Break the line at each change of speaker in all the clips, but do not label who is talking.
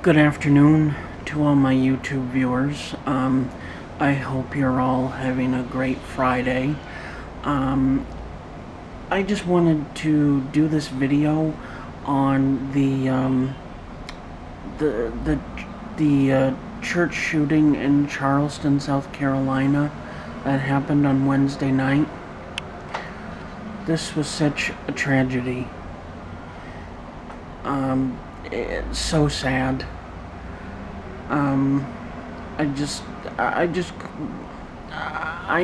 Good afternoon to all my YouTube viewers. I hope you're all having a great Friday. I just wanted to do this video on the church shooting in Charleston, South Carolina that happened on Wednesday night. This was such a tragedy. It's so sad. I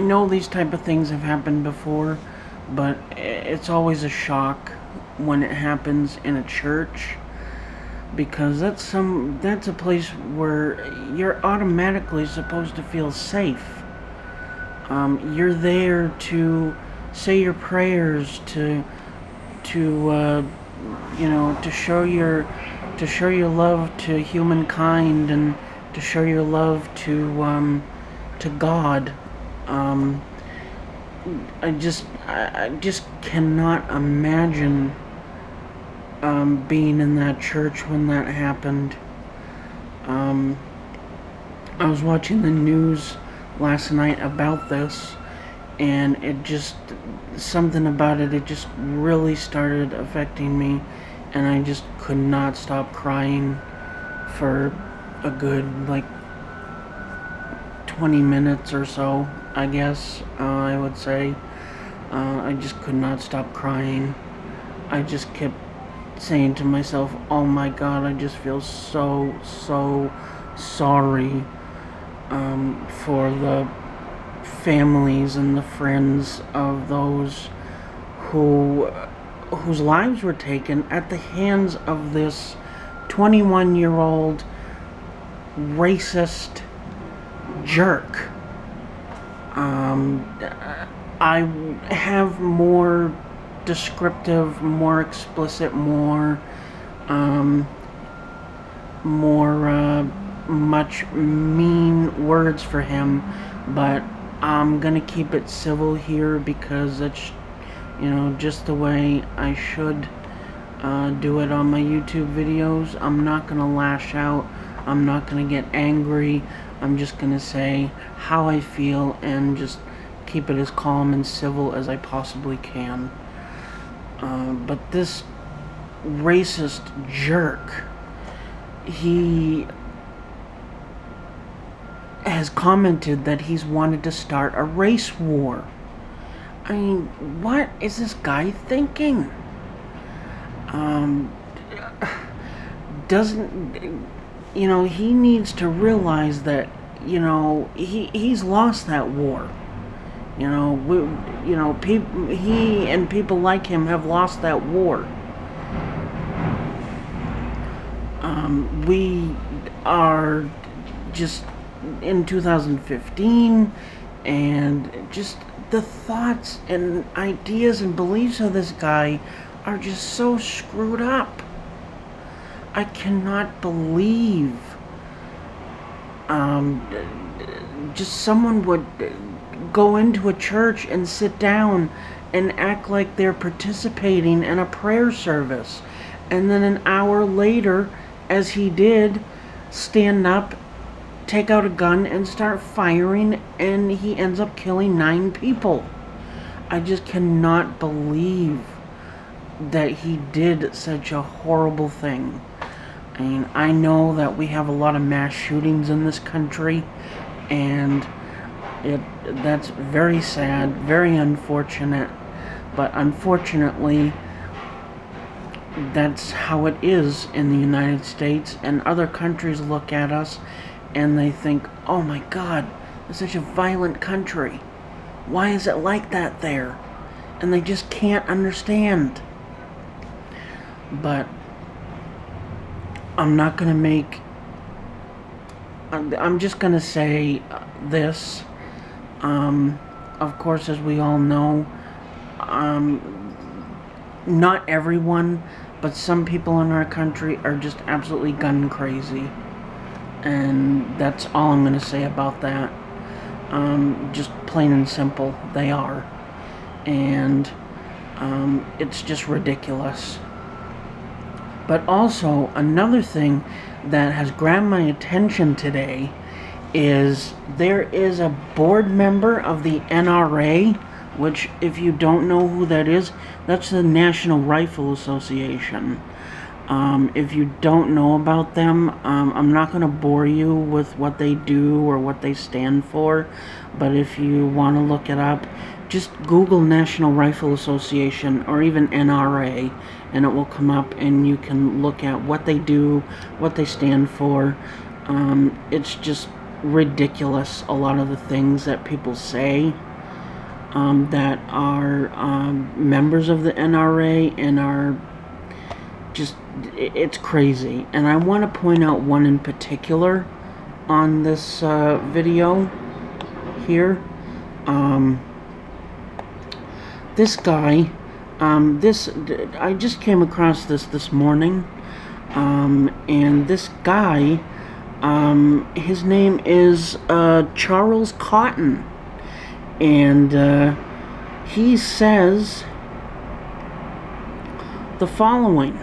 know these type of things have happened before, but it's always a shock when it happens in a church, because that's a place where you're automatically supposed to feel safe. You're there to say your prayers, to show your love to humankind, and to show your love to God. I just cannot imagine being in that church when that happened. I was watching the news last night about this, and something about it just really started affecting me, and I just could not stop crying for a good 20 minutes or so, I guess. I would say I just could not stop crying. I just kept saying to myself, oh my God, I just feel so sorry for the families and the friends of those whose lives were taken at the hands of this 21-year-old racist jerk. I have more descriptive, more explicit, much mean words for him, but I'm gonna keep it civil here because it's, just the way I should do it on my YouTube videos. I'm not gonna lash out. I'm not gonna get angry. I'm just gonna say how I feel and just keep it as calm and civil as I possibly can. But this racist jerk, he has commented that he's wanted to start a race war. I mean, what is this guy thinking? He needs to realize that, he's lost that war. He and people like him have lost that war. We are just in 2015, and just the thoughts and ideas and beliefs of this guy are just so screwed up. I cannot believe just someone would go into a church and sit down and act like they're participating in a prayer service, and then an hour later, as he did, stand up, take out a gun and start firing, and he ends up killing 9 people. I just cannot believe that he did such a horrible thing. I mean, I know that we have a lot of mass shootings in this country, and that's very sad, very unfortunate, but unfortunately that's how it is in the United States, and other countries look at us and they think, oh my God, it's such a violent country. Why is it like that there? And they just can't understand. But I'm not going to make... I'm just going to say this. Of course, as we all know, not everyone, but some people in our country are just absolutely gun crazy. And that's all I'm going to say about that. Just plain and simple, they are. And it's just ridiculous. But also, another thing that has grabbed my attention today is there is a board member of the NRA, which, if you don't know who that is, that's the National Rifle Association. If you don't know about them, I'm not going to bore you with what they do or what they stand for, but if you want to look it up, just Google National Rifle Association or even NRA, and it will come up and you can look at what they do, what they stand for. It's just ridiculous, a lot of the things that people say that are members of the NRA and are just, it's crazy. And I want to point out one in particular on this video here. This guy, I just came across this morning, and this guy, his name is Charles Cotton, and he says the following.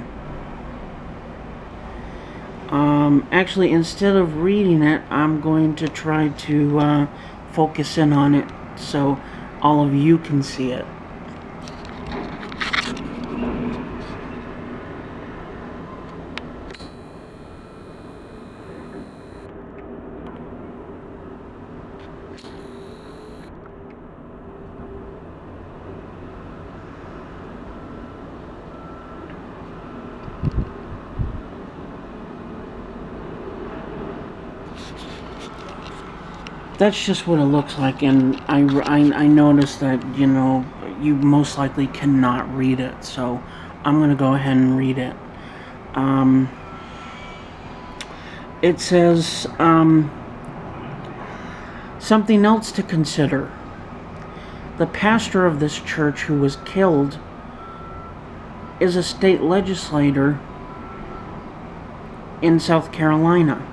Actually, instead of reading it, I'm going to try to focus in on it so all of you can see it. That's just what it looks like, and I noticed that, you know, you most likely cannot read it, so I'm going to go ahead and read it. It says, something else to consider. The pastor of this church who was killed is a state legislator in South Carolina.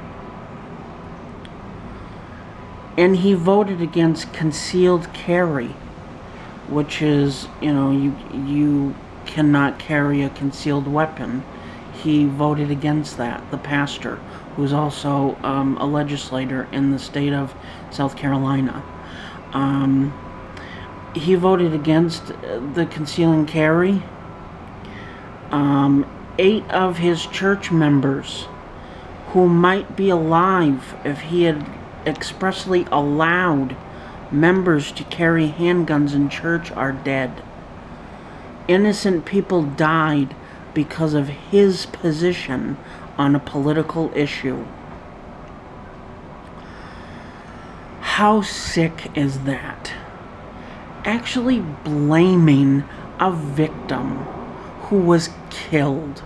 And he voted against concealed carry, which is, you know, you cannot carry a concealed weapon. He voted against that, the pastor, who's also a legislator in the state of South Carolina. He voted against the concealing carry. 8 of his church members, who might be alive if he had expressly allowed members to carry handguns in church, are dead. Innocent people died because of his position on a political issue. How sick is that? Actually blaming a victim who was killed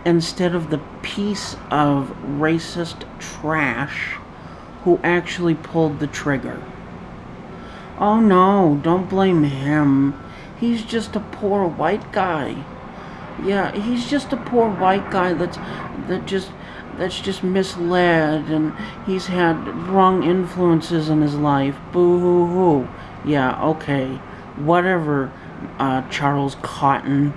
instead of the piece of racist trash who actually pulled the trigger. Oh no, don't blame him. He's just a poor white guy. Yeah, he's just a poor white guy that's just misled, and he's had wrong influences in his life. Boo-hoo-hoo. Yeah, okay. Whatever, Charles Cotton.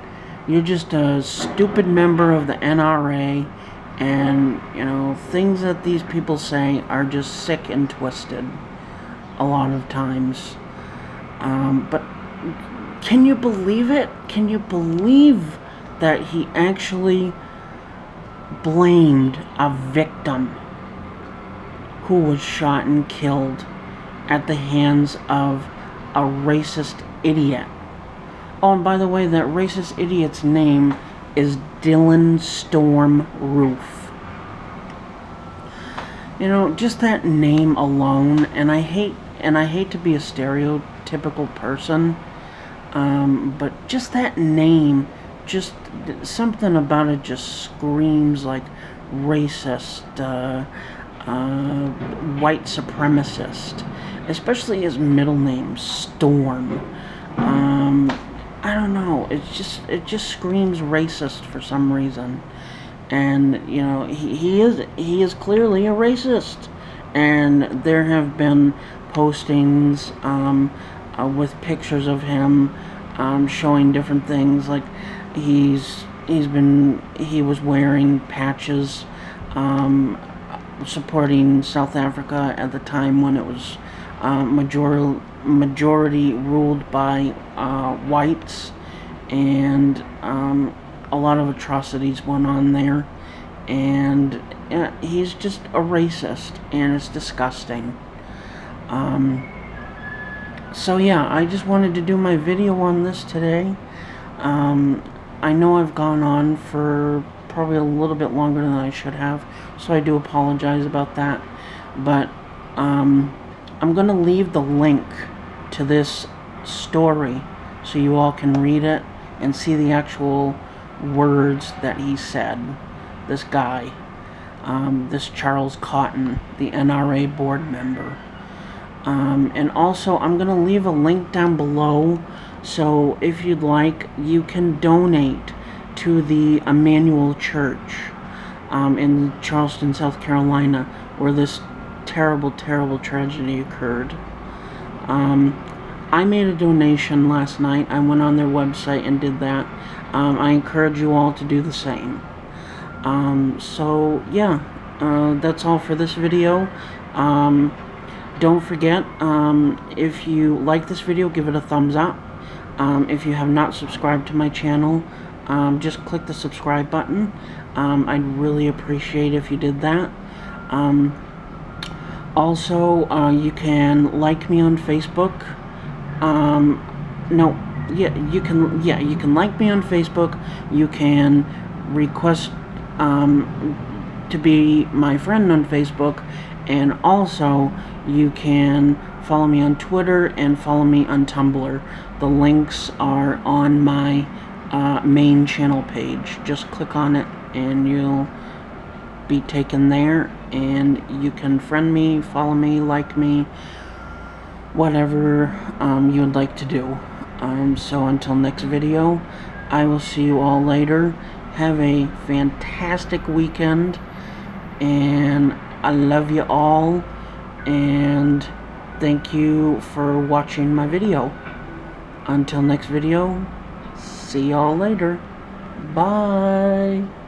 You're just a stupid member of the NRA. And, you know, things that these people say are just sick and twisted a lot of times. But can you believe it? Can you believe that he actually blamed a victim who was shot and killed at the hands of a racist idiot? Oh, and by the way, that racist idiot's name is Dylan Storm Roof. You know, just that name alone, and I hate to be a stereotypical person, but just that name, just something about it just screams like racist, white supremacist, especially his middle name, Storm. I don't know, it just screams racist for some reason. And, you know, he is clearly a racist. And there have been postings with pictures of him showing different things, like he's he was wearing patches supporting South Africa at the time when it was majority ruled by whites, and a lot of atrocities went on there, and he's just a racist, and it's disgusting. So yeah, I just wanted to do my video on this today. I know I've gone on for probably a little bit longer than I should have, so I do apologize about that. But I'm going to leave the link to this story so you all can read it and see the actual words that he said. This guy, this Charles Cotton, the NRA board member. And also, I'm going to leave a link down below, so if you'd like, you can donate to the Emmanuel Church in Charleston, South Carolina, where this terrible, terrible tragedy occurred. I made a donation last night. I went on their website and did that. I encourage you all to do the same. So, yeah, that's all for this video. Don't forget, if you like this video, give it a thumbs up. If you have not subscribed to my channel, just click the subscribe button. I'd really appreciate if you did that. Also, you can like me on Facebook. You can like me on Facebook. You can request to be my friend on Facebook, and also you can follow me on Twitter and follow me on Tumblr. The links are on my main channel page. Just click on it and you'll be taken there, and you can friend me, follow me, like me, whatever you would like to do. So until next video, I will see you all later. Have a fantastic weekend, and I love you all, and thank you for watching my video. Until next video, see y'all later. Bye.